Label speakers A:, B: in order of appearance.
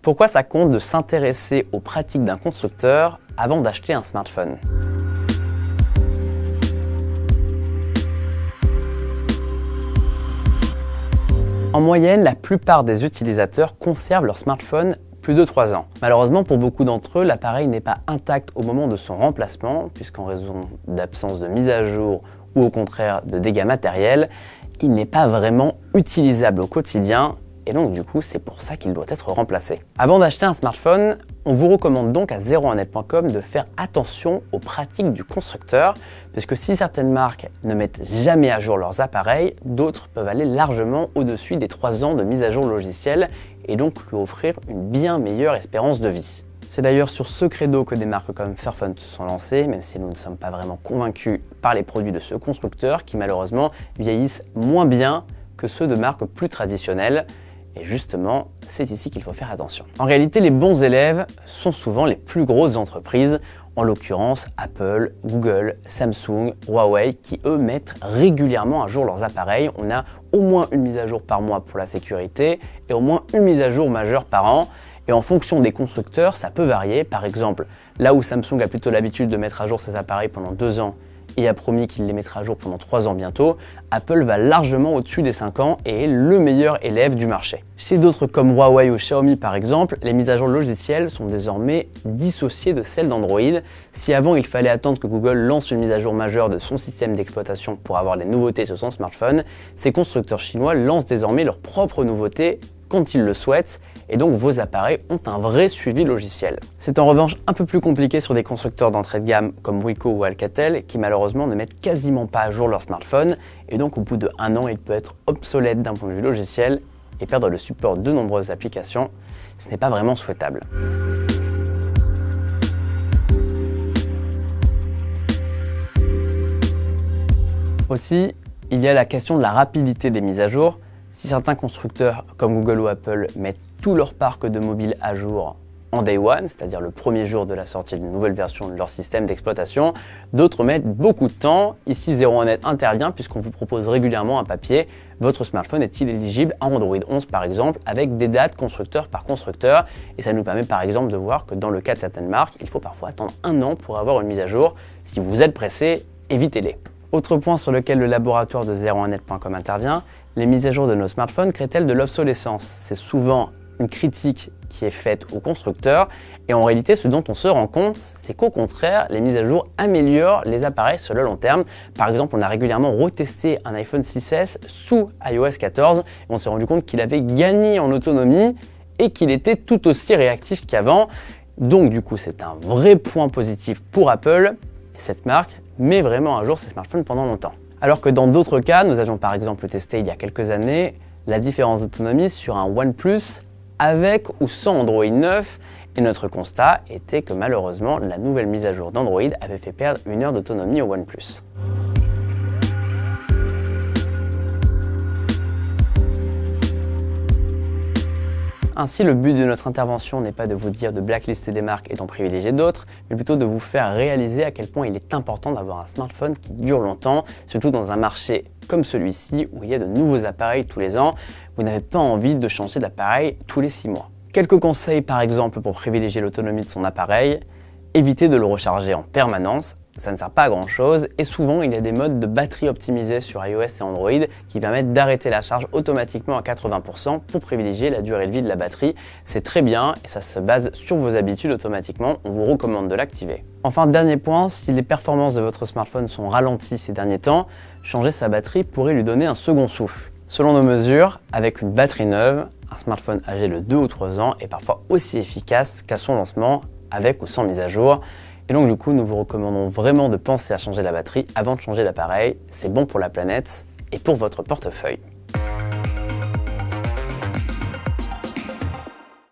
A: Pourquoi ça compte de s'intéresser aux pratiques d'un constructeur avant d'acheter un smartphone? En moyenne, la plupart des utilisateurs conservent leur smartphone plus de 3 ans. Malheureusement, pour beaucoup d'entre eux, l'appareil n'est pas intact au moment de son remplacement, puisqu'en raison d'absence de mise à jour ou au contraire de dégâts matériels, il n'est pas vraiment utilisable au quotidien et donc du coup, c'est pour ça qu'il doit être remplacé. Avant d'acheter un smartphone, on vous recommande donc à 01net.com de faire attention aux pratiques du constructeur, puisque si certaines marques ne mettent jamais à jour leurs appareils, d'autres peuvent aller largement au-dessus des 3 ans de mise à jour logicielle et donc lui offrir une bien meilleure espérance de vie. C'est d'ailleurs sur ce credo que des marques comme Fairphone se sont lancées, même si nous ne sommes pas vraiment convaincus par les produits de ce constructeur qui malheureusement vieillissent moins bien que ceux de marques plus traditionnelles. Et justement, c'est ici qu'il faut faire attention. En réalité, les bons élèves sont souvent les plus grosses entreprises, en l'occurrence Apple, Google, Samsung, Huawei, qui eux mettent régulièrement à jour leurs appareils. On a au moins une mise à jour par mois pour la sécurité et au moins une mise à jour majeure par an. Et en fonction des constructeurs, ça peut varier. Par exemple, là où Samsung a plutôt l'habitude de mettre à jour ses appareils pendant 2 ans et a promis qu'il les mettra à jour pendant 3 ans bientôt, Apple va largement au-dessus des 5 ans et est le meilleur élève du marché. Chez d'autres comme Huawei ou Xiaomi par exemple, les mises à jour logicielles sont désormais dissociées de celles d'Android. Si avant il fallait attendre que Google lance une mise à jour majeure de son système d'exploitation pour avoir les nouveautés sur son smartphone, ces constructeurs chinois lancent désormais leurs propres nouveautés quand ils le souhaitent, et donc vos appareils ont un vrai suivi logiciel. C'est en revanche un peu plus compliqué sur des constructeurs d'entrée de gamme comme Wiko ou Alcatel qui malheureusement ne mettent quasiment pas à jour leur smartphone et donc au bout de 1 an il peut être obsolète d'un point de vue logiciel et perdre le support de nombreuses applications. Ce n'est pas vraiment souhaitable. Aussi, il y a la question de la rapidité des mises à jour. Si certains constructeurs comme Google ou Apple mettent tout leur parc de mobiles à jour en day one, c'est-à-dire le premier jour de la sortie d'une nouvelle version de leur système d'exploitation, d'autres mettent beaucoup de temps. Ici, 01net intervient puisqu'on vous propose régulièrement un papier. Votre smartphone est-il éligible à Android 11 par exemple, avec des dates constructeur par constructeur. Et ça nous permet par exemple de voir que dans le cas de certaines marques, il faut parfois attendre 1 an pour avoir une mise à jour. Si vous êtes pressé, évitez-les. Autre point sur lequel le laboratoire de 01net.com intervient, les mises à jour de nos smartphones créent-elles de l'obsolescence? C'est souvent une critique qui est faite aux constructeurs et en réalité ce dont on se rend compte c'est qu'au contraire les mises à jour améliorent les appareils sur le long terme. Par exemple, on a régulièrement retesté un iPhone 6S sous iOS 14 et on s'est rendu compte qu'il avait gagné en autonomie et qu'il était tout aussi réactif qu'avant. Donc du coup c'est un vrai point positif pour Apple et cette marque met vraiment à jour ses smartphones pendant longtemps. Alors que dans d'autres cas, nous avions par exemple testé il y a quelques années la différence d'autonomie sur un OnePlus avec ou sans Android 9 et notre constat était que malheureusement la nouvelle mise à jour d'Android avait fait perdre 1 heure d'autonomie au OnePlus. Ainsi, le but de notre intervention n'est pas de vous dire de blacklister des marques et d'en privilégier d'autres, mais plutôt de vous faire réaliser à quel point il est important d'avoir un smartphone qui dure longtemps, surtout dans un marché comme celui-ci où il y a de nouveaux appareils tous les ans. Vous n'avez pas envie de changer d'appareil tous les 6 mois. Quelques conseils par exemple pour privilégier l'autonomie de son appareil. Évitez de le recharger en permanence, ça ne sert pas à grand chose et souvent il y a des modes de batterie optimisés sur iOS et Android qui permettent d'arrêter la charge automatiquement à 80% pour privilégier la durée de vie de la batterie. C'est très bien et ça se base sur vos habitudes automatiquement, on vous recommande de l'activer. Enfin, dernier point, si les performances de votre smartphone sont ralenties ces derniers temps, changer sa batterie pourrait lui donner un second souffle. Selon nos mesures, avec une batterie neuve, un smartphone âgé de 2 ou 3 ans est parfois aussi efficace qu'à son lancement, avec ou sans mise à jour. Et donc du coup, nous vous recommandons vraiment de penser à changer la batterie avant de changer l'appareil. C'est bon pour la planète et pour votre portefeuille.